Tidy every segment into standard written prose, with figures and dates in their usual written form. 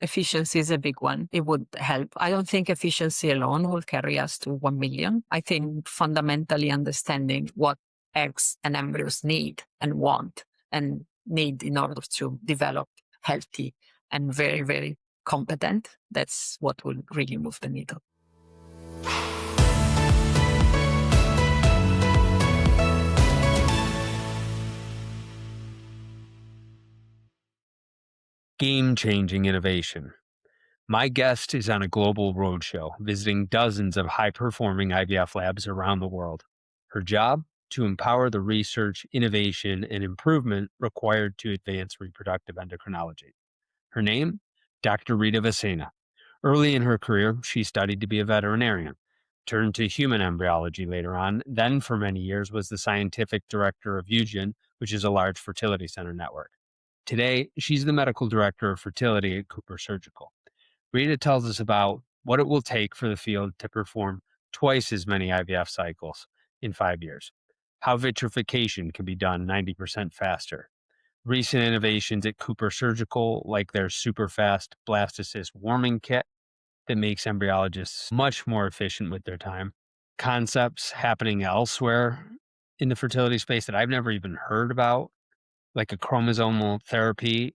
efficiency is a big one. It would help. I don't think efficiency alone will carry us to 1 million. I think fundamentally understanding what eggs and embryos need and want and need in order to develop healthy and very, very competent, that's what will really move the needle. Game-changing innovation. My guest is on a global roadshow, visiting dozens of high-performing IVF labs around the world. Her job? To empower the research, innovation, and improvement required to advance reproductive endocrinology. Her name? Dr. Rita Vassena. Early in her career, she studied to be a veterinarian, turned to human embryology later on, then for many years was the scientific director of UGEN, which is a large fertility center network. Today, she's the medical director of fertility at CooperSurgical. Rita tells us about what it will take for the field to perform twice as many IVF cycles in 5 years, how vitrification can be done 90% faster, recent innovations at CooperSurgical, like their super fast blastocyst warming kit that makes embryologists much more efficient with their time, concepts happening elsewhere in the fertility space that I've never even heard about, like a chromosomal therapy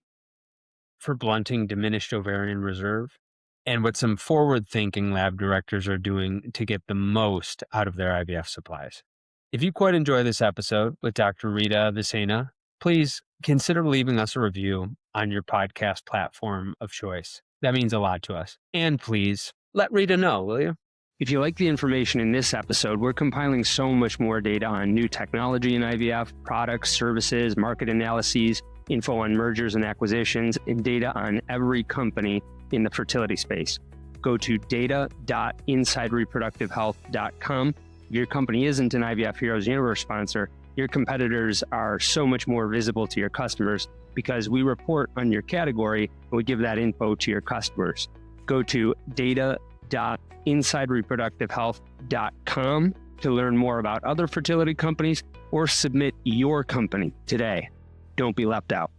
for blunting diminished ovarian reserve, and what some forward-thinking lab directors are doing to get the most out of their IVF supplies. If you quite enjoy this episode with Dr. Rita Vassena, please consider leaving us a review on your podcast platform of choice. That means a lot to us. And please let Rita know, will you? If you like the information in this episode, we're compiling so much more data on new technology in IVF, products, services, market analyses, info on mergers and acquisitions, and data on every company in the fertility space. Go to data.insidereproductivehealth.com. If your company isn't an IVF Heroes Universe sponsor, your competitors are so much more visible to your customers because we report on your category and we give that info to your customers. Go to data.insidereproductivehealth.com to learn more about other fertility companies or submit your company today. Don't be left out.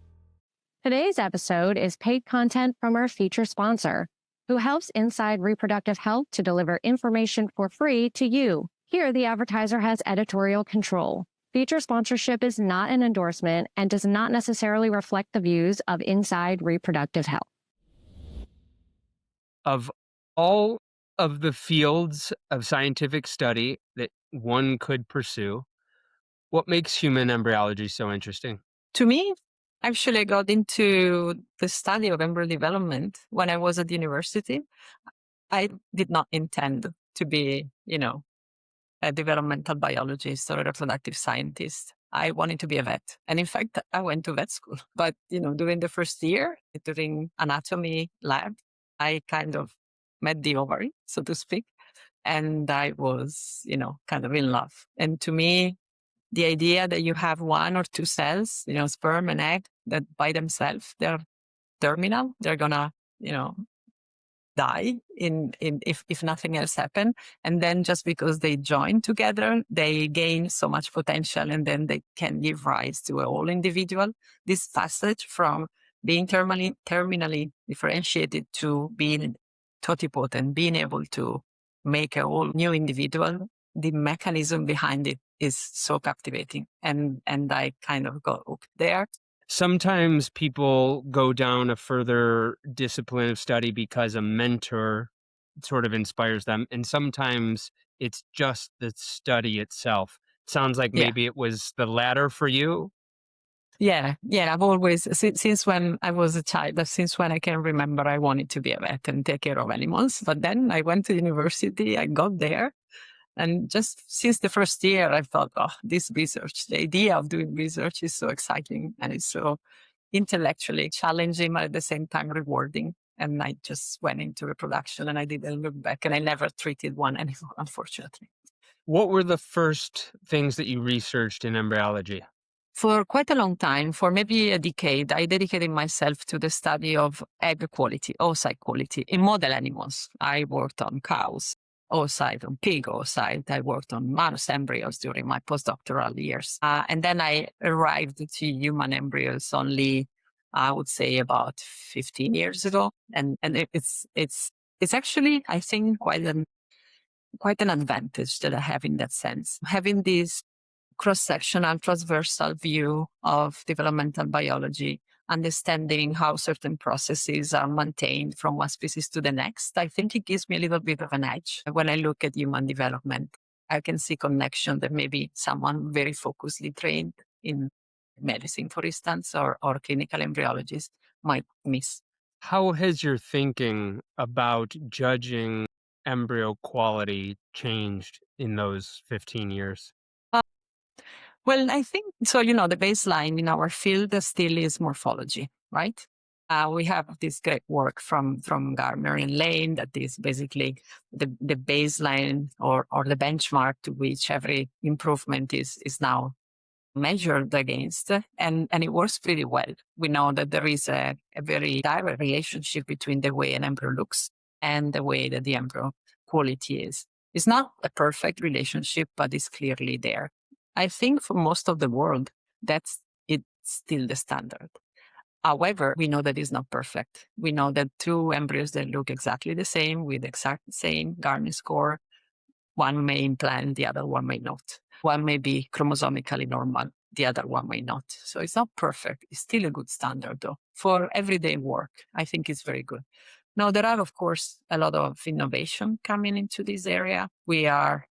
Today's episode is paid content from our feature sponsor, who helps Inside Reproductive Health to deliver information for free to you. Here, the advertiser has editorial control. Feature sponsorship is not an endorsement and does not necessarily reflect the views of Inside Reproductive Health. Of all of the fields of scientific study that one could pursue, what makes human embryology so interesting? To me, actually, I got into the study of embryo development when I was at university. I did not intend to be, a developmental biologist or a reproductive scientist. I wanted to be a vet. And in fact, I went to vet school. But, during the first year, during anatomy lab, I kind of met the ovary, so to speak. And I was, kind of in love. And to me, the idea that you have one or two cells, sperm and egg, that by themselves, they're terminal, they're gonna, die if nothing else happens. And then just because they join together, they gain so much potential and then they can give rise to a whole individual. This passage from being terminally differentiated to being totipotent, being able to make a whole new individual, the mechanism behind it is so captivating. And I kind of got hooked there. Sometimes people go down a further discipline of study because a mentor sort of inspires them. And sometimes it's just the study itself. Sounds like maybe it was the latter for you. Yeah. I've always, since when I was a child, since when I can remember, I wanted to be a vet and take care of animals. But then I went to university, I got there. And just since the first year, I thought, this research, the idea of doing research is so exciting and it's so intellectually challenging, but at the same time rewarding. And I just went into reproduction and I didn't look back and I never treated one anymore, unfortunately. What were the first things that you researched in embryology? For quite a long time, for maybe a decade, I dedicated myself to the study of egg quality, oocyte quality in model animals. I worked on cows. Oocyte on pig oocyte. I worked on mouse embryos during my postdoctoral years. And then I arrived to human embryos only I would say about 15 years ago. And it's actually, I think, quite an advantage that I have in that sense. Having this cross-sectional, transversal view of developmental biology, understanding how certain processes are maintained from one species to the next, I think it gives me a little bit of an edge. When I look at human development, I can see connection that maybe someone very focusedly trained in medicine, for instance, or clinical embryologist might miss. How has your thinking about judging embryo quality changed in those 15 years? Well, I think so. The baseline in our field still is morphology, right? We have this great work from Gardner and Lane that is basically the baseline or the benchmark to which every improvement is now measured against, and it works pretty well. We know that there is a very direct relationship between the way an embryo looks and the way that the embryo quality is. It's not a perfect relationship, but it's clearly there. I think for most of the world, it's still the standard. However, we know that it's not perfect. We know that two embryos that look exactly the same with exact same Gardner score, one may implant, the other one may not. One may be chromosomically normal, the other one may not. So it's not perfect. It's still a good standard, though. For everyday work, I think it's very good. Now, there are, of course, a lot of innovation coming into this area. We are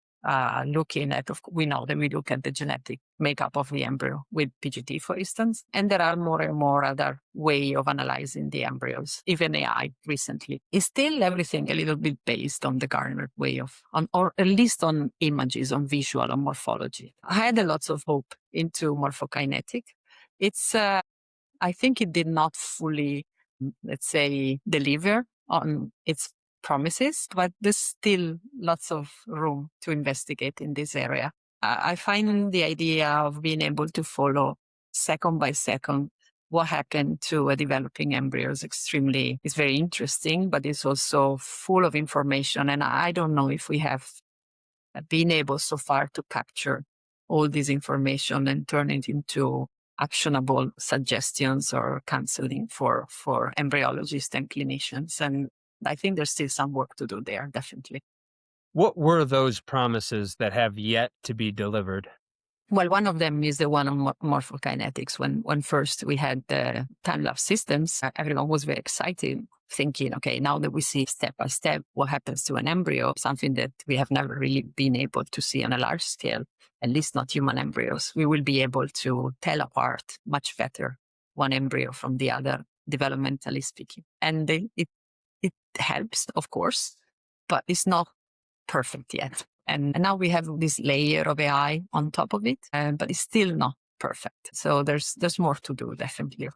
looking at, we know that we look at the genetic makeup of the embryo with PGT, for instance, and there are more and more other way of analyzing the embryos. Even AI recently is still everything a little bit based on the Gardner way or at least on images, on visual, on morphology. I had a lot of hope into morphokinetic. It's, I think it did not fully, let's say, deliver on its promises, but there's still lots of room to investigate in this area. I find the idea of being able to follow second by second what happened to a developing embryo is very interesting, but it's also full of information. And I don't know if we have been able so far to capture all this information and turn it into actionable suggestions or counseling for embryologists and clinicians. And I think there's still some work to do there, definitely. What were those promises that have yet to be delivered? Well, one of them is the one on morphokinetics. When first we had the time-lapse systems, everyone was very excited, thinking, okay, now that we see step by step what happens to an embryo, something that we have never really been able to see on a large scale, at least not human embryos, we will be able to tell apart much better one embryo from the other, developmentally speaking. And it helps, of course, but it's not perfect yet. And now we have this layer of AI on top of it, but it's still not perfect. So there's more to do, definitely.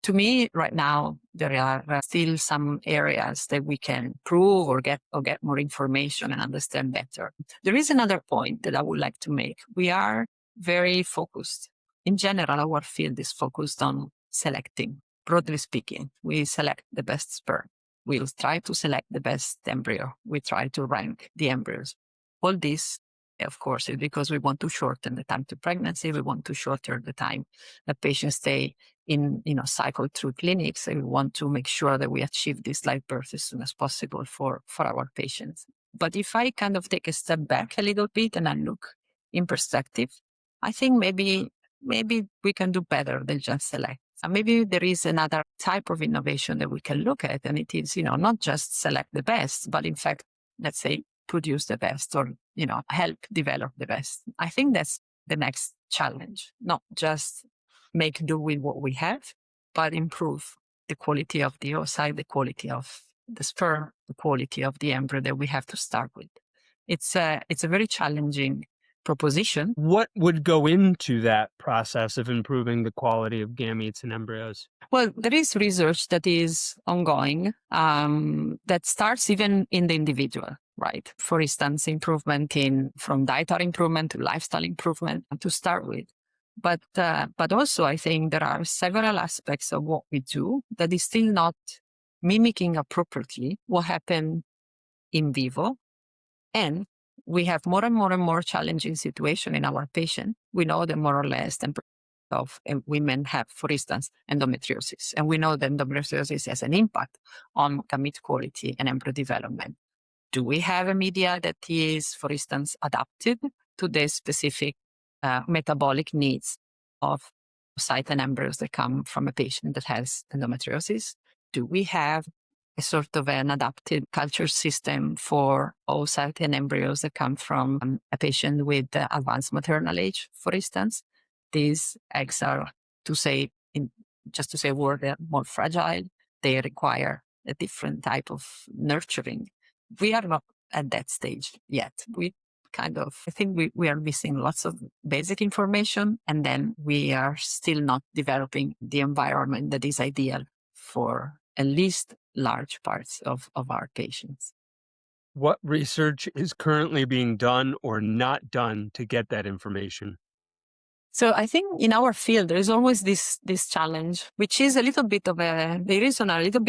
To me, right now, there are still some areas that we can prove or get more information and understand better. There is another point that I would like to make. We are very focused. In general, our field is focused on selecting. Broadly speaking, we select the best sperm. We'll try to select the best embryo. We try to rank the embryos. All this, of course, is because we want to shorten the time to pregnancy. We want to shorten the time that patients stay in, cycle through clinics. And we want to make sure that we achieve this live birth as soon as possible for our patients. But if I kind of take a step back a little bit and I look in perspective, I think maybe we can do better than just select. And maybe there is another type of innovation that we can look at, and it is, not just select the best, but in fact, let's say, produce the best or, help develop the best. I think that's the next challenge, not just make do with what we have, but improve the quality of the oocyte, the quality of the sperm, the quality of the embryo that we have to start with. It's a very challenging proposition. What would go into that process of improving the quality of gametes and embryos? Well, there is research that is ongoing that starts even in the individual, right? For instance, improvement from dietary improvement to lifestyle improvement to start with. But also, I think there are several aspects of what we do that is still not mimicking appropriately what happened in vivo. And we have more and more challenging situation in our patient. We know that more or less of women have, for instance, endometriosis. And we know that endometriosis has an impact on gamete quality and embryo development. Do we have a media that is, for instance, adapted to the specific metabolic needs of oocyte and embryos that come from a patient that has endometriosis? Do we have a sort of an adapted culture system for oocyte and embryos that come from a patient with advanced maternal age, for instance? These eggs are, just to say a word, they're more fragile. They require a different type of nurturing. We are not at that stage yet. I think we are missing lots of basic information, and then we are still not developing the environment that is ideal for at least large parts of our patients. What research is currently being done or not done to get that information? So I think in our field, there is always this challenge, which is a little bit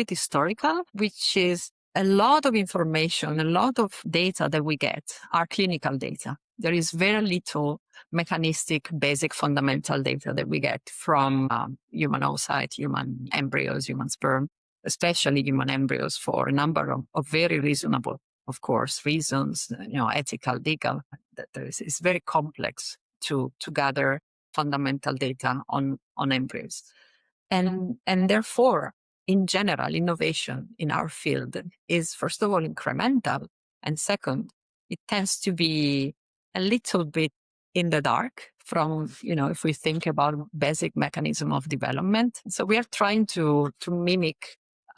historical, which is a lot of information, a lot of data that we get are clinical data. There is very little mechanistic, basic, fundamental data that we get from human oocyte, human embryos, human sperm, especially human embryos, for a number of very reasonable, of course, reasons, ethical, legal. It's very complex to gather fundamental data on embryos. And therefore, in general, innovation in our field is, first of all, incremental. And second, it tends to be a little bit in the dark from, if we think about basic mechanism of development. So we are trying to mimic,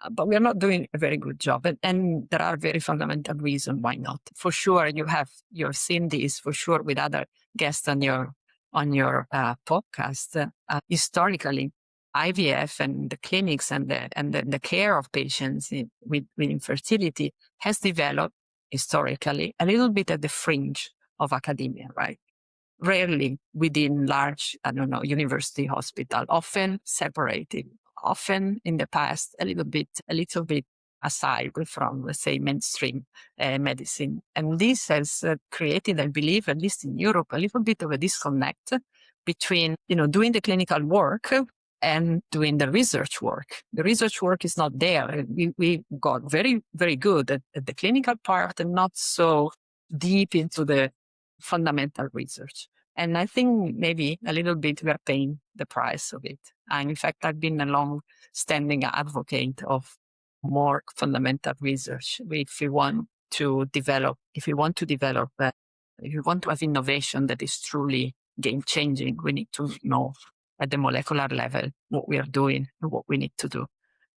but we are not doing a very good job. And there are very fundamental reasons why not. For sure, you've seen this for sure with other guests on your podcast. Historically, IVF and the clinics and the care of patients with infertility has developed historically a little bit at the fringe of academia, right? Rarely within large, university hospital, often separated, often in the past a little bit aside from, let's say, mainstream medicine. And this has created, I believe, at least in Europe, a little bit of a disconnect between, doing the clinical work and doing the research work. The research work is not there. We got very, very good at the clinical part and not so deep into the fundamental research. And I think maybe a little bit we are paying the price of it. And in fact, I've been a long-standing advocate of more fundamental research. If you want to have innovation that is truly game-changing, we need to know at the molecular level what we are doing and what we need to do.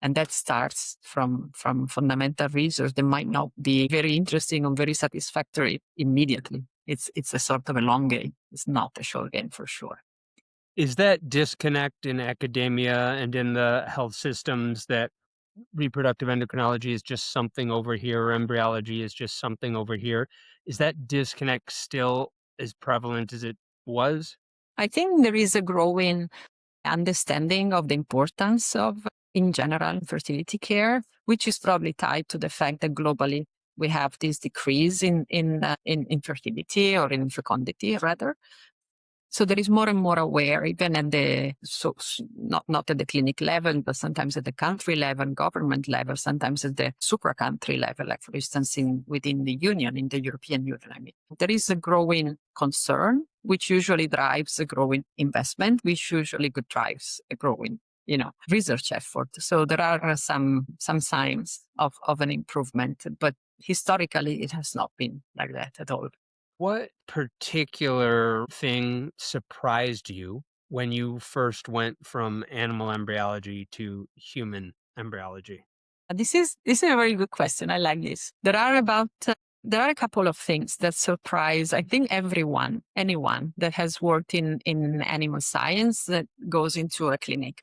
And that starts from fundamental research that might not be very interesting or very satisfactory immediately. It's a sort of a long game. It's not a short game for sure. Is that disconnect in academia and in the health systems that reproductive endocrinology is just something over here, or embryology is just something over here? Is that disconnect still as prevalent as it was? I think there is a growing understanding of the importance of, in general, fertility care, which is probably tied to the fact that globally we have this decrease in fertility or in fecundity, rather. So there is more and more aware, even at not at the clinic level, but sometimes at the country level, government level, sometimes at the supra-country level, like for instance within the Union, in the European Union. I mean, there is a growing concern, which usually drives a growing investment, which usually drives a growing, research effort. So there are some signs of an improvement, but historically it has not been like that at all. What particular thing surprised you when you first went from animal embryology to human embryology? This is a very good question. I like this. There are a couple of things that surprise, I think, anyone that has worked in animal science that goes into a clinic,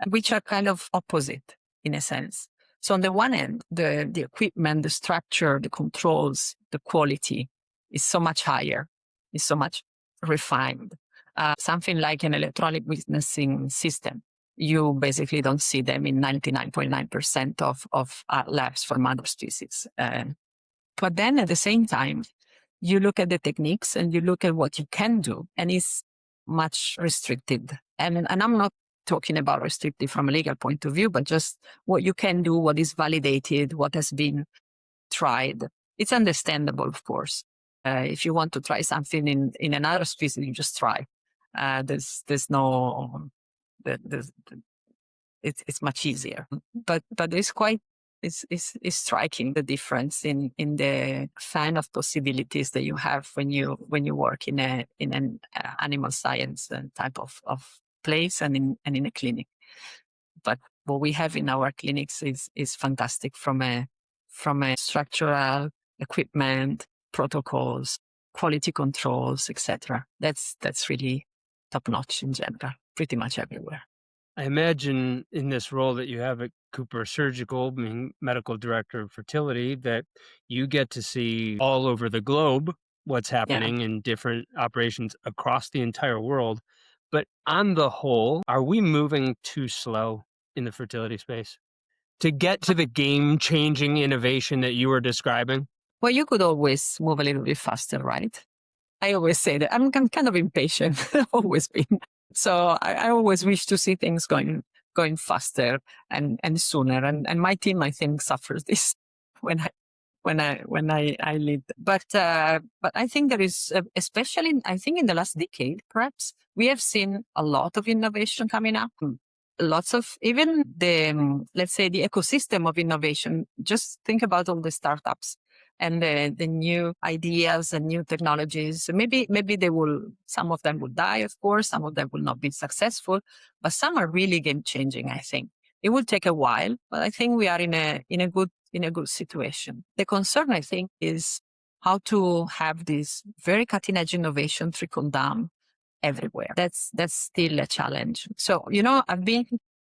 which are kind of opposite in a sense. So on the one end, the equipment, the structure, the controls, the quality is so much higher, is so much refined. Something like an electronic witnessing system, you basically don't see them in 99.9% of labs from other species. But then at the same time, you look at the techniques and you look at what you can do, and it's much restricted. And I'm not talking about restricted from a legal point of view, but just what you can do, what is validated, what has been tried. It's understandable, of course. If you want to try something in another species, you just try. There's no, it's much easier. But it's striking the difference in the fan of possibilities that you have when you work in an animal science type of place and in a clinic. But what we have in our clinics is fantastic from a structural, equipment, protocols, quality controls, etc. That's really top notch in general, pretty much everywhere. I imagine in this role that you have at CooperSurgical, being medical director of fertility, that you get to see all over the globe what's happening in different operations across the entire world. But on the whole, are we moving too slow in the fertility space to get to the game-changing innovation that you were describing? Well, you could always move a little bit faster, right? I always say that I'm kind of impatient, always been. So I always wish to see things going faster and sooner. And my team, I think, suffers this when I lead. But I think there is, especially I think in the last decade, perhaps we have seen a lot of innovation coming up. Lots of even the let's say the ecosystem of innovation. Just think about all the startups and the new ideas and new technologies. Maybe some of them will die, of course, some of them will not be successful, but some are really game changing, I think. It will take a while, but I think we are in a good situation. The concern, I think, is how to have this very cutting edge innovation trickle down everywhere. That's still a challenge. So, I've been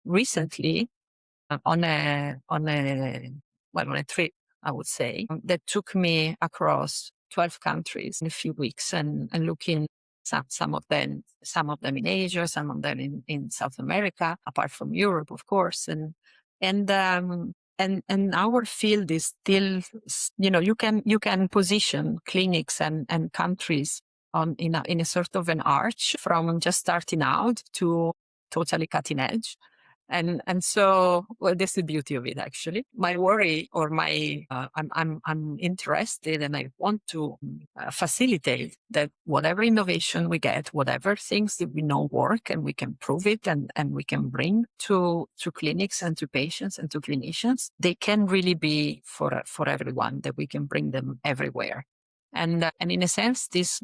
recently on a trip, I would say, that took me across 12 countries in a few weeks and looking some of them in Asia, some of them in South America, apart from Europe, of course. And our field is still, you can position clinics and countries in a sort of an arch from just starting out to totally cutting edge. And so, well, that's the beauty of it, actually. My worry or I'm interested and I want to facilitate that whatever innovation we get, whatever things that we know work and we can prove it and we can bring to clinics and to patients and to clinicians, they can really be for everyone, that we can bring them everywhere. And in a sense, this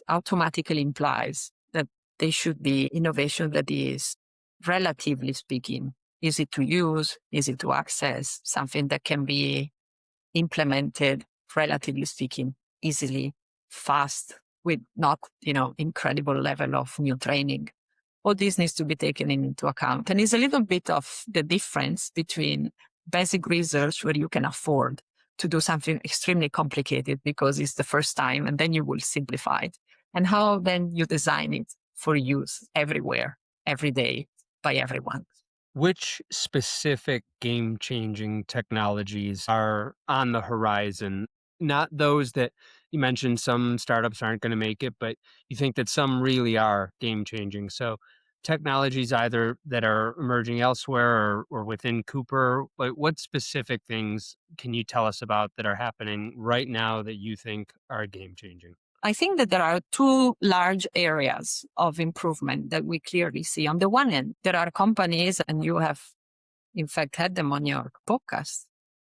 automatically implies that they should be innovation that is, relatively speaking, easy to use, easy to access, something that can be implemented, relatively speaking, easily, fast, with not, incredible level of new training. All this needs to be taken into account. And it's a little bit of the difference between basic research, where you can afford to do something extremely complicated because it's the first time, and then you will simplify it, and how then you design it for use everywhere, every day, by everyone. Which specific game-changing technologies are on the horizon? Not those that you mentioned, some startups aren't going to make it, but you think that some really are game-changing. So technologies either that are emerging elsewhere or within Cooper, what specific things can you tell us about that are happening right now that you think are game-changing? I think that there are two large areas of improvement that we clearly see. On the one hand, there are companies, and you have, in fact, had them on your podcast,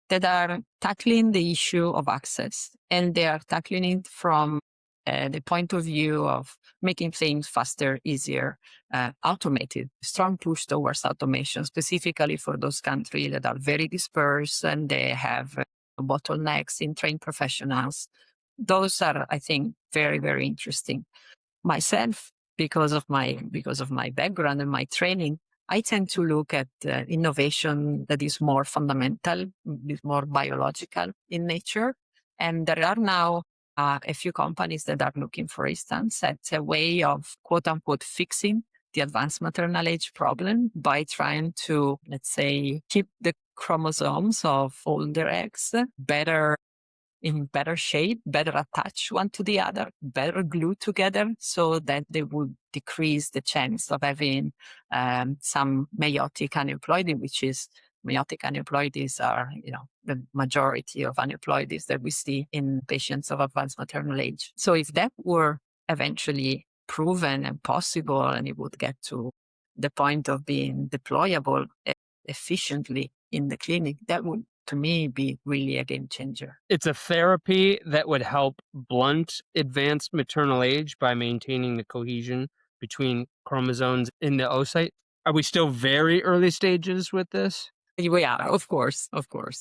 that are tackling the issue of access. And they are tackling it from the point of view of making things faster, easier, automated, strong push towards automation, specifically for those countries that are very dispersed and they have bottlenecks in trained professionals. Those are, I think, very, very interesting. Myself, because of my background and my training, I tend to look at innovation that is more fundamental, is more biological in nature. And there are now a few companies that are looking, for instance, at a way of, quote unquote, fixing the advanced maternal age problem by trying to, let's say, keep the chromosomes of older eggs better in better shape, better attached one to the other, better glued together, so that they would decrease the chance of having some meiotic aneuploidy, which is meiotic aneuploidies are, the majority of aneuploidies that we see in patients of advanced maternal age. So if that were eventually proven and possible, and it would get to the point of being deployable efficiently in the clinic, that would, to me, be really a game changer. It's a therapy that would help blunt advanced maternal age by maintaining the cohesion between chromosomes in the oocyte. Are we still very early stages with this? We are, of course.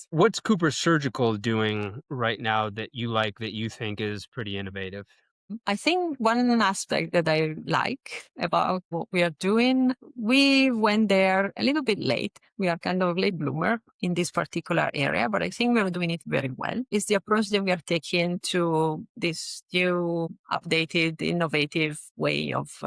What's CooperSurgical doing right now that you think is pretty innovative? I think one aspect that I like about what we are doing, we went there a little bit late. We are kind of late bloomer in this particular area, but I think we are doing it very well. It's the approach that we are taking to this new, updated, innovative way of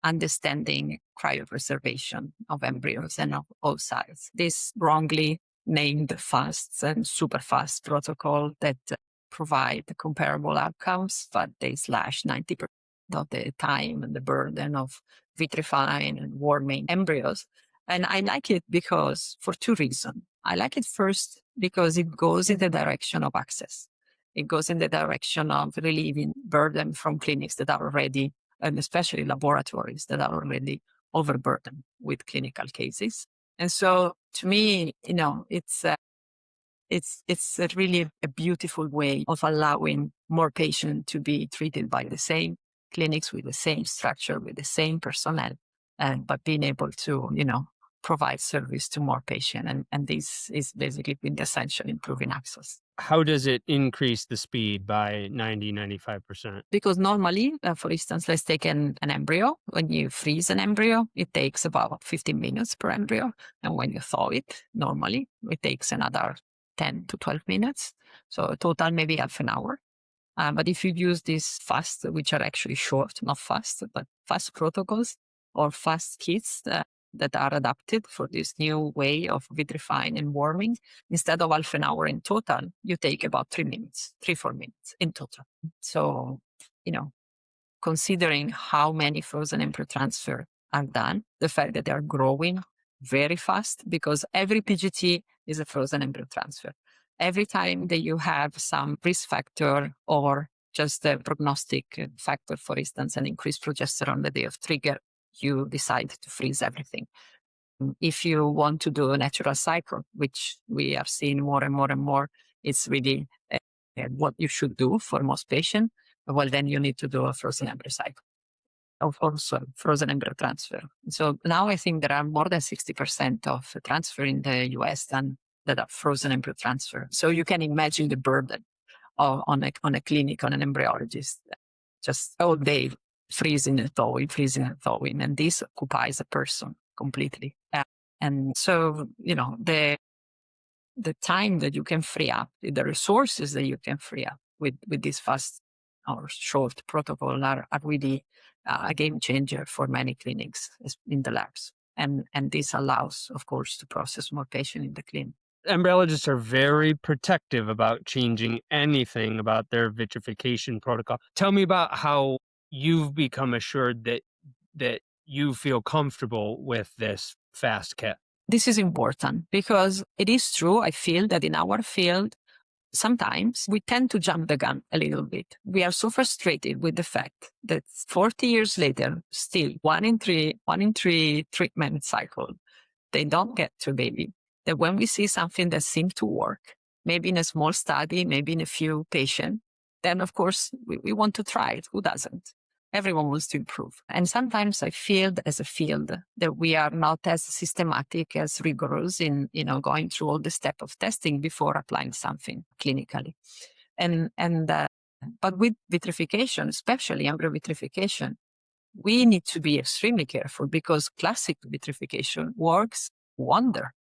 understanding cryopreservation of embryos and of oocytes. This wrongly named fast and super fast protocol that provide comparable outcomes, but they slash 90% of the time and the burden of vitrifying and warming embryos. And I like it because for two reasons. I like it first because it goes in the direction of access. It goes in the direction of relieving burden from clinics that are already, and especially laboratories that are already overburdened with clinical cases. And so to me, it's really a beautiful way of allowing more patients to be treated by the same clinics with the same structure, with the same personnel, but being able to, provide service to more patients. And this is basically quintessential improving access. How does it increase the speed by 95%? Because normally, for instance, let's take an embryo. When you freeze an embryo, it takes about 15 minutes per embryo. And when you thaw it, normally, it takes another 10 to 12 minutes. So total, maybe half an hour. But if you use these fast, which are actually short, not fast, but fast protocols or fast kits that are adapted for this new way of vitrifying and warming, instead of half an hour in total, you take about 4 minutes in total. So, considering how many frozen embryo transfer are done, the fact that they are growing very fast, because every PGT is a frozen embryo transfer. Every time that you have some risk factor or just a prognostic factor, for instance, an increased progesterone the day of trigger, you decide to freeze everything. If you want to do a natural cycle, which we are seeing more and more and more, it's really what you should do for most patients. Well, then you need to do a frozen embryo cycle, also frozen embryo transfer. So now I think there are more than 60% of transfer in the US that are frozen embryo transfer. So you can imagine the burden on a clinic, on an embryologist, just all day freezing and thawing, and this occupies a person completely. And so, the time that you can free up, the resources that you can free up with this fast or short protocol are really a game changer for many clinics in the labs. And this allows, of course, to process more patients in the clinic. Embryologists are very protective about changing anything about their vitrification protocol. Tell me about how you've become assured that you feel comfortable with this fast kit. This is important because it is true, I feel, that in our field, sometimes we tend to jump the gun a little bit. We are so frustrated with the fact that 40 years later, still one in three treatment cycle, they don't get to baby. That when we see something that seems to work, maybe in a small study, maybe in a few patients, then of course we want to try it. Who doesn't? Everyone wants to improve. And sometimes I feel as a field that we are not as systematic, as rigorous in, going through all the steps of testing before applying something clinically. But with vitrification, especially embryo vitrification, we need to be extremely careful because classic vitrification works wonder.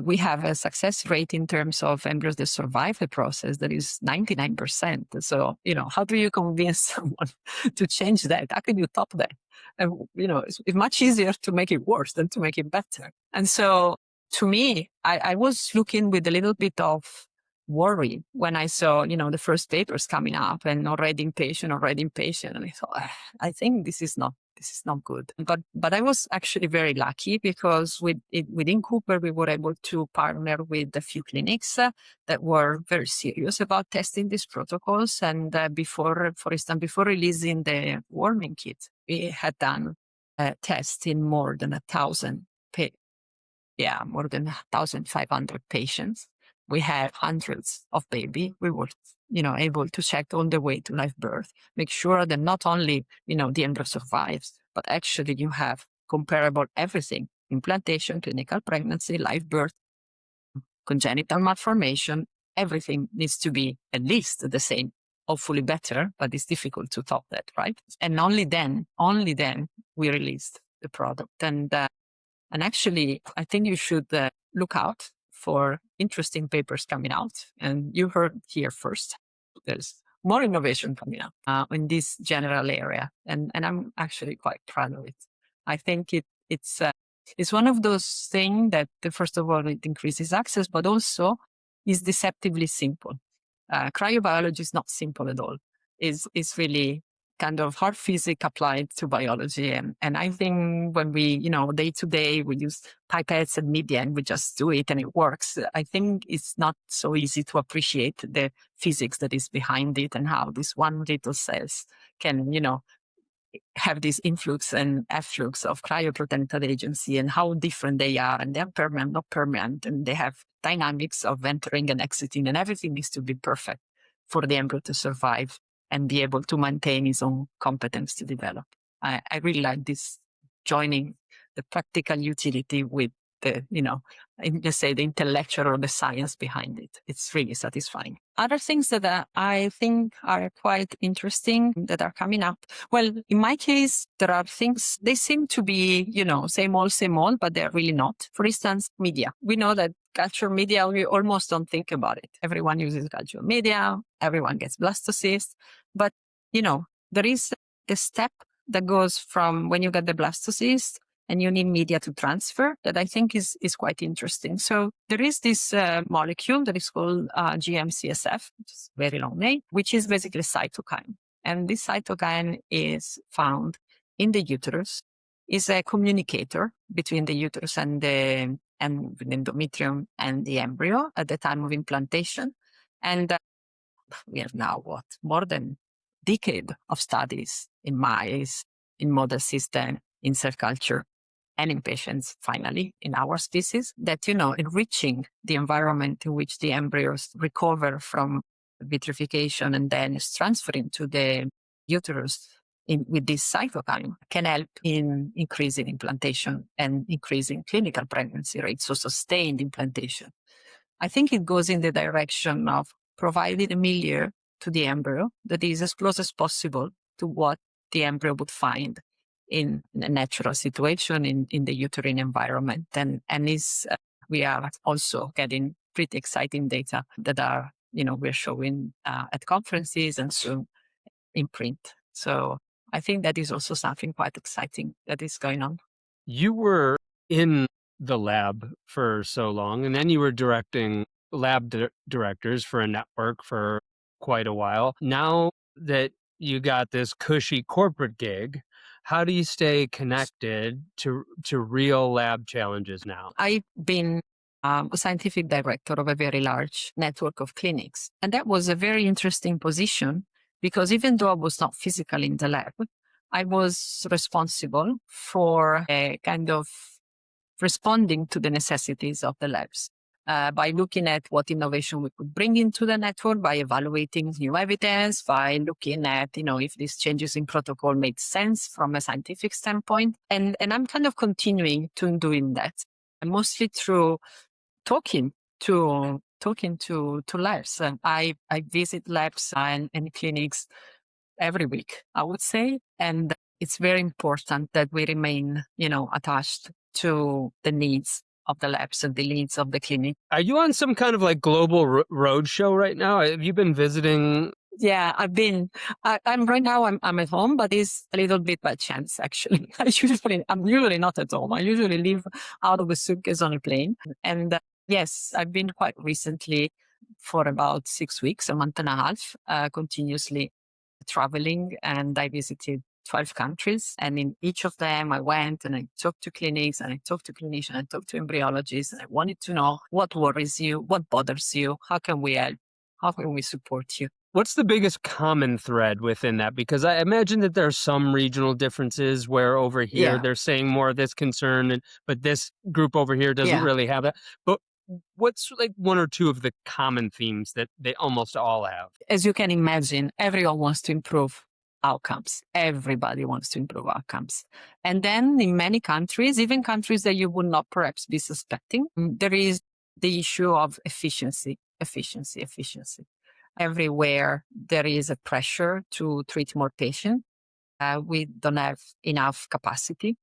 We have a success rate in terms of embryos that survive the process that is 99%. So, how do you convince someone to change that? How can you top that? And, it's much easier to make it worse than to make it better. And so, to me, I was looking with a little bit of worried when I saw, the first papers coming up and already impatient. And I thought, I think this is not good. But I was actually very lucky because within Cooper, we were able to partner with a few clinics that were very serious about testing these protocols. And before releasing the warming kit, we had done tests in more than 1,500 patients. We had hundreds of babies. We were, able to check all the way to live birth, make sure that not only, the embryo survives, but actually you have comparable everything: implantation, clinical pregnancy, live birth, congenital malformation. Everything needs to be at least the same, hopefully better, but it's difficult to top that, right? And only then we released the product. And actually, I think you should look out for interesting papers coming out. And you heard here first, there's more innovation coming up in this general area. And I'm actually quite proud of it. I think it's one of those things that, first of all, it increases access, but also is deceptively simple. Cryobiology is not simple at all. It's really kind of hard physics applied to biology. And I think when we, day to day, we use pipettes and media and we just do it and it works. I think it's not so easy to appreciate the physics that is behind it and how this one little cells can, have this influx and efflux of cryoprotected agency and how different they are. And they're permanent, not permanent. And they have dynamics of entering and exiting, and everything needs to be perfect for the embryo to survive and be able to maintain its own competence to develop. I really like this, joining the practical utility with the, let's say the intellectual or the science behind it. It's really satisfying. Other things that I think are quite interesting that are coming up. Well, in my case, there are things, they seem to be, same old, but they're really not. For instance, media. We know that culture media, we almost don't think about it. Everyone uses culture media. Everyone gets blastocyst. But, there is the step that goes from when you get the blastocyst and you need media to transfer, that I think is quite interesting. So there is this molecule that is called GM-CSF, which is a very long name, which is basically cytokine. And this cytokine is found in the uterus, is a communicator between the uterus and the endometrium and the embryo at the time of implantation. And we have now, more than a decade of studies in mice, in model system, in cell culture, and in patients, finally, in our species, that, enriching the environment in which the embryos recover from vitrification and then is transferring to the uterus with this cytokine can help in increasing implantation and increasing clinical pregnancy rates, so sustained implantation. I think it goes in the direction of providing a milieu to the embryo that is as close as possible to what the embryo would find in a natural situation in the uterine environment. And we are also getting pretty exciting data that are, we're showing at conferences and soon in print. So I think that is also something quite exciting that is going on. You were in the lab for so long, and then you were directing lab directors for a network for quite a while. Now that you got this cushy corporate gig, how do you stay connected to real lab challenges now? I've been a scientific director of a very large network of clinics. And that was a very interesting position because even though I was not physically in the lab, I was responsible for a kind of responding to the necessities of the labs. By looking at what innovation we could bring into the network, by evaluating new evidence, by looking at, if these changes in protocol made sense from a scientific standpoint. And I'm kind of continuing to doing that, and mostly through talking to labs. And I visit labs and clinics every week, I would say. And it's very important that we remain, attached to the needs of the labs and the needs of the clinic. Are you on some kind of like global road show right now? Have you been visiting? Yeah, I've been. I'm right now. I'm at home, but it's a little bit by chance actually. I'm usually not at home. I usually live out of a suitcase on a plane. And yes, I've been quite recently for about 6 weeks, a month and a half, continuously traveling. And I visited 12 countries. And in each of them, I went and I talked to clinics and I talked to clinicians, I talked to embryologists. And I wanted to know what worries you, what bothers you, how can we help, how can we support you. What's the biggest common thread within that? Because I imagine that there are some regional differences where over here Yeah. they're saying more of this concern, but this group over here doesn't Yeah. really have that. But what's like one or two of the common themes that they almost all have? As you can imagine, everyone wants to improve outcomes. Everybody wants to improve outcomes. And then in many countries, even countries that you would not perhaps be suspecting, there is the issue of efficiency. Everywhere there is a pressure to treat more patients. We don't have enough capacity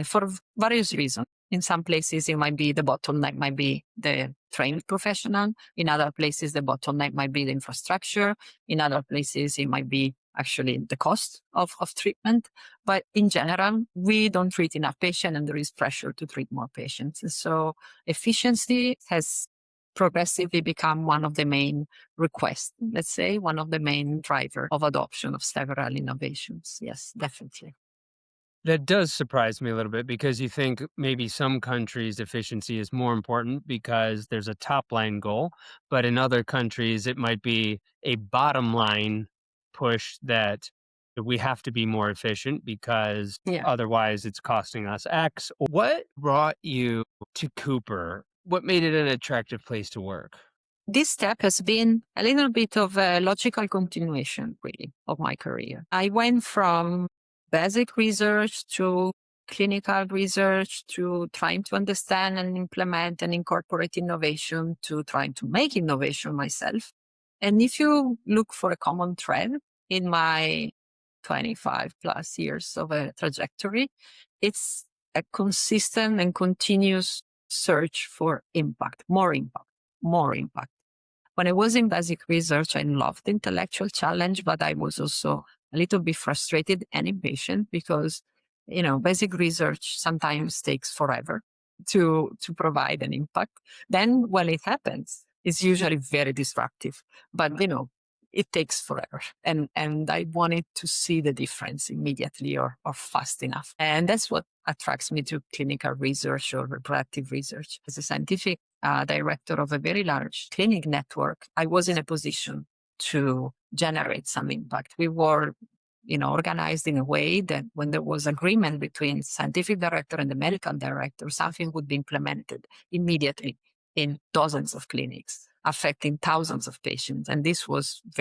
for various reasons. In some places, it might be the bottleneck might be the trained professional. In other places, the bottleneck might be the infrastructure. In other places, it might be actually the cost of treatment. But in general, we don't treat enough patients and there is pressure to treat more patients. And so efficiency has progressively become one of the main requests, let's say, one of the main driver of adoption of several innovations. Yes, definitely. That does surprise me a little bit because you think maybe some countries efficiency is more important because there's a top line goal, but in other countries it might be a bottom line push that we have to be more efficient because Yeah. otherwise it's costing us X. What brought you to Cooper? What made it an attractive place to work? This step has been a little bit of a logical continuation, really, of my career. I went from basic research to clinical research to trying to understand and implement and incorporate innovation to trying to make innovation myself. And if you look for a common thread in my 25 plus years of a trajectory, it's a consistent and continuous search for impact, more impact, more impact. When I was in basic research, I loved the intellectual challenge, but I was also a little bit frustrated and impatient because, basic research sometimes takes forever to provide an impact. Then when it happens, it's usually very disruptive, but it takes forever. And I wanted to see the difference immediately or fast enough. And that's what attracts me to clinical research or reproductive research. As a scientific director of a very large clinic network, I was in a position to generate some impact. We were organized in a way that when there was agreement between scientific director and the medical director, something would be implemented immediately in dozens of clinics, affecting thousands of patients. And this was a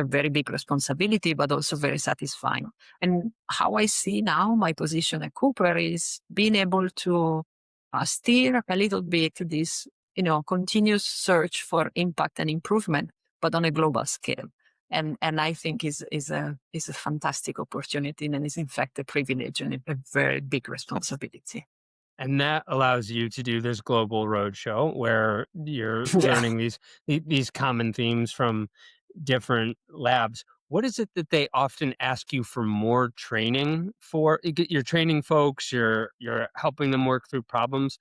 very big responsibility, but also very satisfying. And how I see now my position at Cooper is being able to steer a little bit this, continuous search for impact and improvement, but on a global scale. And I think is a fantastic opportunity and is in fact a privilege and a very big responsibility. And that allows you to do this global roadshow where you're Yeah. learning these common themes from different labs. What is it that they often ask you for more training for? You're training folks, you're helping them work through problems.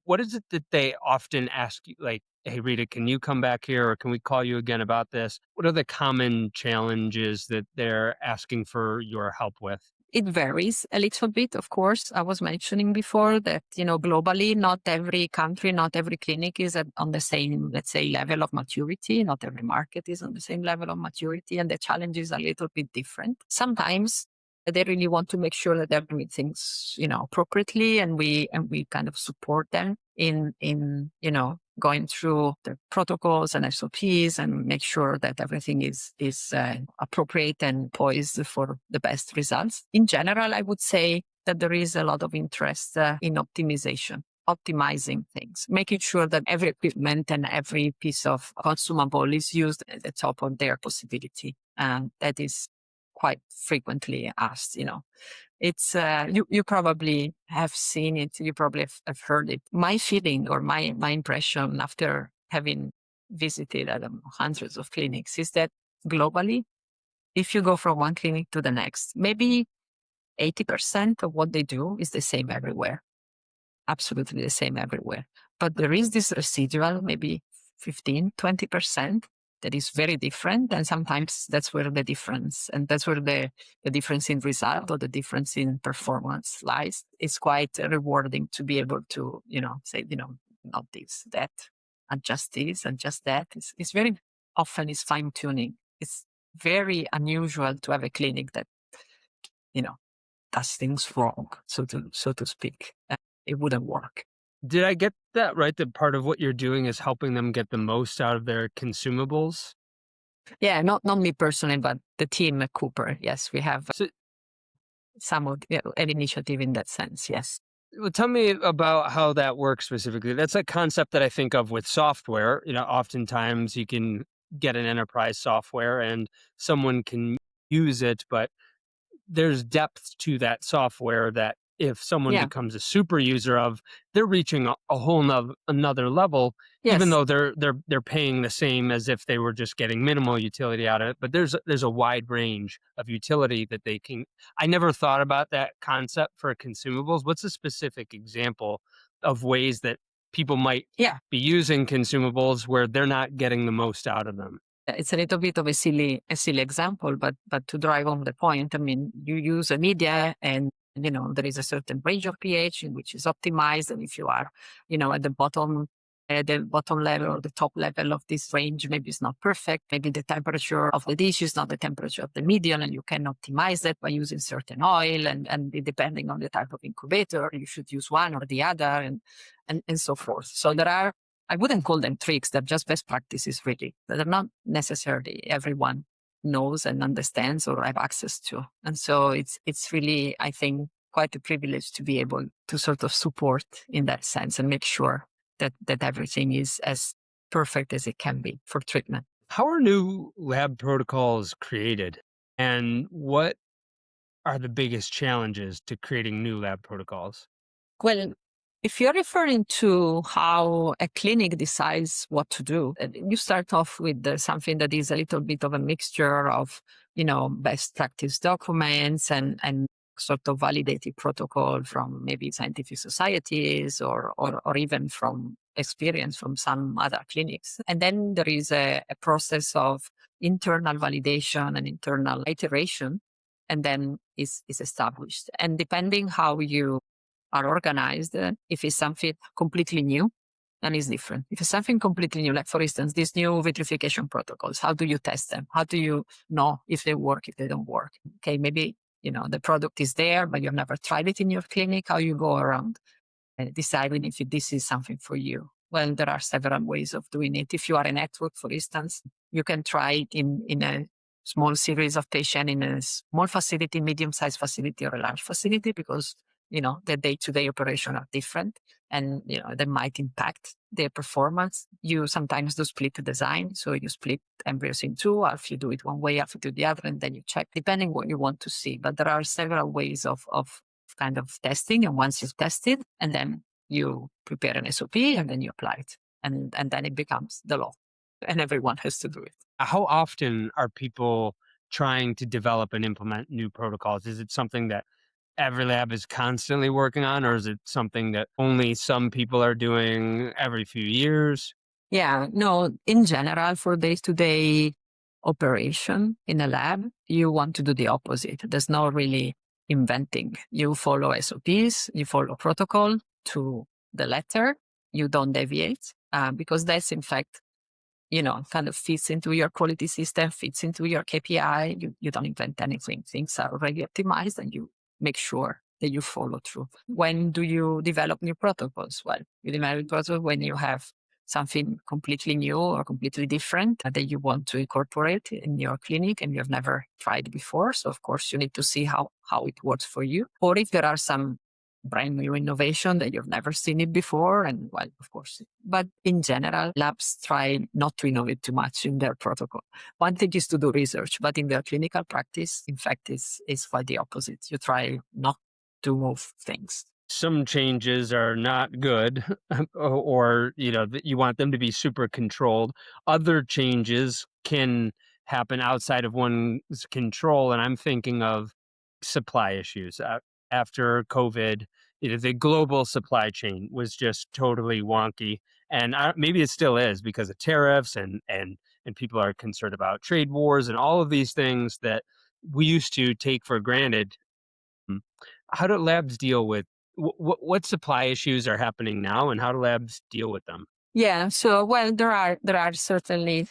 What is it that they often ask you, like, hey, Rita, can you come back here or can we call you again about this? What are the common challenges that they're asking for your help with? It varies a little bit, of course. I was mentioning before that, globally, not every country, not every clinic is on the same, let's say, level of maturity. Not every market is on the same level of maturity, and the challenges are a little bit different. Sometimes they really want to make sure that they're doing things, appropriately, and we kind of support them in going through the protocols and SOPs and make sure that everything is appropriate and poised for the best results. In general, I would say that there is a lot of interest in optimizing things, making sure that every equipment and every piece of consumable is used at the top of their possibility. And that is quite frequently asked, It's you probably have seen it. You probably have heard it. My feeling or my impression after having visited hundreds of clinics is that globally, if you go from one clinic to the next, maybe 80% of what they do is the same everywhere. Absolutely the same everywhere. But there is this residual, maybe 15, 20%. That is very different. And sometimes that's where the difference, and that's where the difference in result or the difference in performance lies. It's quite rewarding to be able to, say, not this, that, adjust this, adjust that. It's very often is fine tuning. It's very unusual to have a clinic that, does things wrong, so to speak. It wouldn't work. Did I get that right? That part of what you're doing is helping them get the most out of their consumables? Yeah, not me personally, but the team at Cooper. Yes, we have So, some of an initiative in that sense. Yes. well, tell me about how that works specifically. That's a concept that I think of with software. Oftentimes you can get an enterprise software and someone can use it, but there's depth to that software that if someone Yeah. becomes a super user of, they're reaching a whole another level, even Yes. though they're paying the same as if they were just getting minimal utility out of it. But there's a wide range of utility that they can. I never thought about that concept for consumables. What's a specific example of ways that people might Yeah. be using consumables where they're not getting the most out of them? It's a little bit of a silly example, but to drive home the point, I mean, you use a media and there is a certain range of pH in which is optimized, and if you are at the bottom level or the top level of this range, maybe it's not perfect. Maybe the temperature of the dish is not the temperature of the medium, and you can optimize that by using certain oil, and depending on the type of incubator, you should use one or the other, and so forth. So there are, I wouldn't call them tricks, they're just best practices, really. They're not necessarily everyone knows and understands or have access to. And so it's really, I think, quite a privilege to be able to sort of support in that sense and make sure that everything is as perfect as it can be for treatment. How are new lab protocols created? And what are the biggest challenges to creating new lab protocols? Well, if you're referring to how a clinic decides what to do, you start off with something that is a little bit of a mixture of, best practice documents and sort of validated protocol from maybe scientific societies or even from experience from some other clinics. And then there is a process of internal validation and internal iteration, and then is established. And depending how you are organized, if it's something completely new, then it's different. If it's something completely new, like for instance, these new vitrification protocols, how do you test them? How do you know if they work, if they don't work? Okay, maybe, the product is there, but you've never tried it in your clinic. How you go around deciding if this is something for you? Well, there are several ways of doing it. If you are a network, for instance, you can try it in a small series of patients in a small facility, medium-sized facility, or a large facility, because the day-to-day operation are different, and that might impact their performance. You sometimes do split the design, so you split embryos in two. Half you do it one way, half you do the other, and then you check depending what you want to see. But there are several ways of kind of testing, and once you've tested, and then you prepare an SOP, and then you apply it, and then it becomes the law, and everyone has to do it. How often are people trying to develop and implement new protocols? Is it something that every lab is constantly working on, or is it something that only some people are doing every few years? Yeah, no, in general, for day-to-day operation in a lab, you want to do the opposite. There's no really inventing. You follow SOPs, you follow protocol to the letter, you don't deviate, because that's in fact, kind of fits into your quality system, fits into your KPI. You don't invent anything. Things are already optimized, and you make sure that you follow through. When do you develop new protocols? Well, you develop protocols when you have something completely new or completely different that you want to incorporate in your clinic and you have never tried before. So of course you need to see how it works for you. Or if there are some brand new innovation that you've never seen it before, and well, of course. But in general, labs try not to innovate too much in their protocol. One thing is to do research, but in their clinical practice, in fact, is quite the opposite. You try not to move things. Some changes are not good, or you want them to be super controlled. Other changes can happen outside of one's control, and I'm thinking of supply issues. After COVID, the global supply chain was just totally wonky, And maybe it still is because of tariffs and people are concerned about trade wars and all of these things that we used to take for granted. How do labs deal with what supply issues are happening now, and how do labs deal with them? Yeah, so well, there are certainly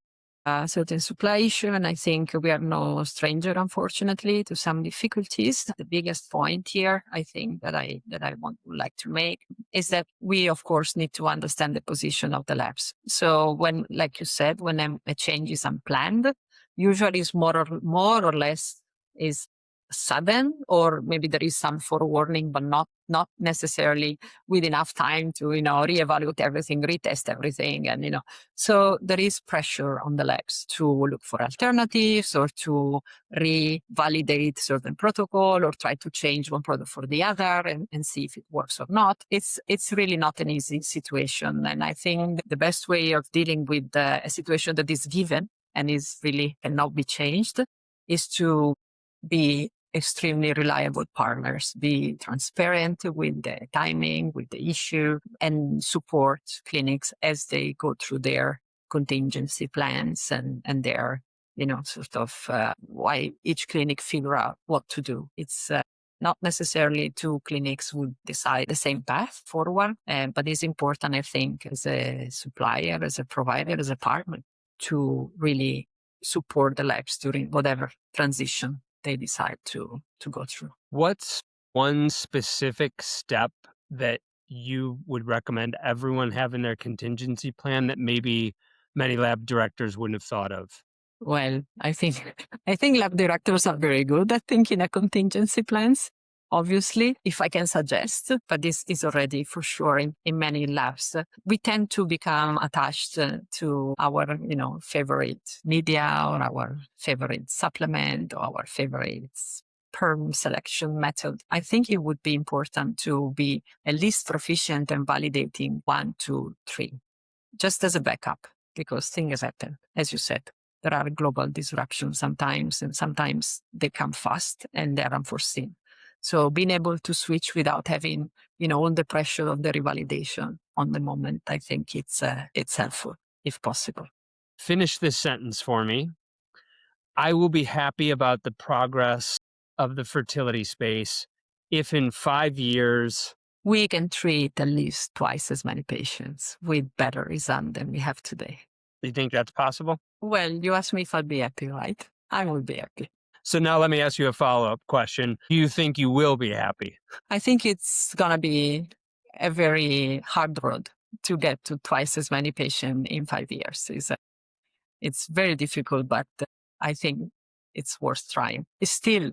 certain supply issue, and I think we are no stranger, unfortunately, to some difficulties. The biggest point here, I think, that I would like to make is that we, of course, need to understand the position of the labs. So when, like you said, when a change is unplanned, usually it's more or less is sudden, or maybe there is some forewarning, but not necessarily with enough time to reevaluate everything, retest everything, and so there is pressure on the labs to look for alternatives or to revalidate certain protocol or try to change one product for the other and see if it works or not. It's really not an easy situation, and I think the best way of dealing with a situation that is given and is really cannot be changed is to be extremely reliable partners, be transparent with the timing, with the issue, and support clinics as they go through their contingency plans and their, sort of why each clinic figure out what to do. It's not necessarily two clinics would decide the same path forward, but it's important, I think, as a supplier, as a provider, as a partner, to really support the labs during whatever transition they decide to go through. What's one specific step that you would recommend everyone have in their contingency plan that maybe many lab directors wouldn't have thought of? Well, I think lab directors are very good at thinking of contingency plans. Obviously, if I can suggest, but this is already for sure in many labs, we tend to become attached to our, favorite media or our favorite supplement or our favorite sperm selection method. I think it would be important to be at least proficient in validating 1, 2, 3, just as a backup, because things happen, as you said. There are global disruptions sometimes, and sometimes they come fast and they're unforeseen. So being able to switch without having, all the pressure of the revalidation on the moment, I think it's helpful if possible. Finish this sentence for me. I will be happy about the progress of the fertility space if in 5 years we can treat at least twice as many patients with better result than we have today. Do you think that's possible? Well, you asked me if I'd be happy, right? I will be happy. So now let me ask you a follow-up question. Do you think you will be happy? I think it's going to be a very hard road to get to twice as many patients in 5 years. It's very difficult, but I think it's worth trying. It's still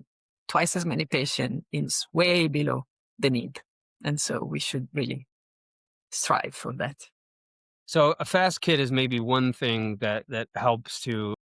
twice as many patients is way below the need. And so we should really strive for that. So a fast kit is maybe one thing that helps to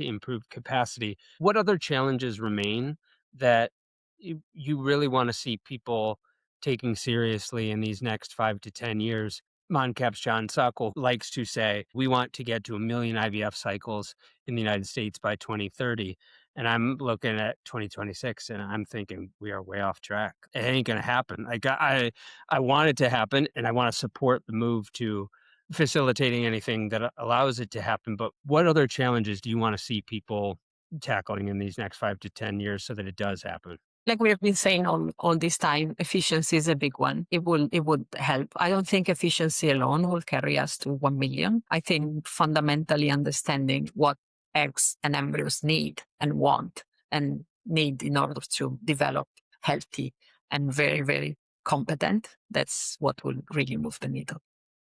improve capacity. What other challenges remain that you really want to see people taking seriously in these next 5 to 10 years? MonCap's John Suckle likes to say, we want to get to 1 million IVF cycles in the United States by 2030. And I'm looking at 2026 and I'm thinking we are way off track. It ain't going to happen. I want it to happen, and I want to support the move to facilitating anything that allows it to happen. But what other challenges do you want to see people tackling in these next 5 to 10 years so that it does happen? Like we have been saying all this time, efficiency is a big one. It would help. I don't think efficiency alone will carry us to 1 million. I think fundamentally understanding what eggs and embryos need and want and need in order to develop healthy and very, very competent, that's what will really move the needle.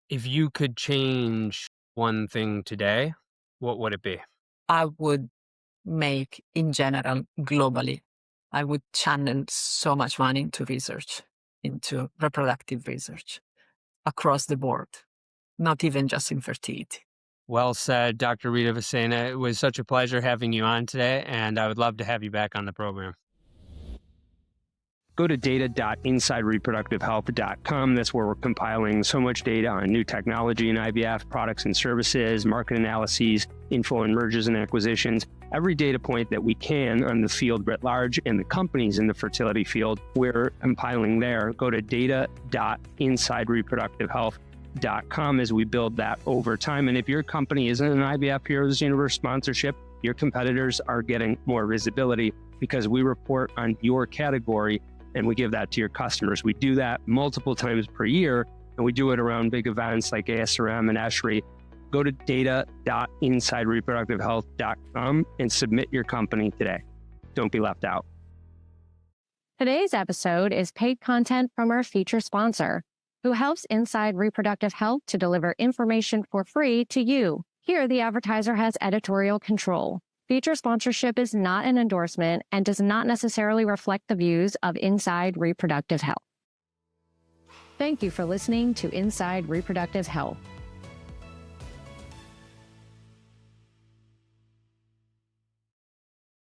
If you could change one thing today, what would it be? I would make, in general, globally, I would channel so much money into research, into reproductive research across the board, not even just in fertility. Well said, Dr. Rita Vassena. It was such a pleasure having you on today, and I would love to have you back on the program. Go to data.insidereproductivehealth.com. That's where we're compiling so much data on new technology in IVF, products and services, market analyses, info on mergers and acquisitions, every data point that we can on the field writ large and the companies in the fertility field, we're compiling there. Go to data.insidereproductivehealth.com. data.com as we build that over time. And if your company isn't an IVF Heroes Universe sponsorship, your competitors are getting more visibility because we report on your category and we give that to your customers. We do that multiple times per year, and we do it around big events like ASRM and ESHRE. Go to data.insidereproductivehealth.com and submit your company today. Don't be left out. Today's episode is paid content from our feature sponsor, who helps Inside Reproductive Health to deliver information for free to you. Here, the advertiser has editorial control. Feature sponsorship is not an endorsement and does not necessarily reflect the views of Inside Reproductive Health. Thank you for listening to Inside Reproductive Health.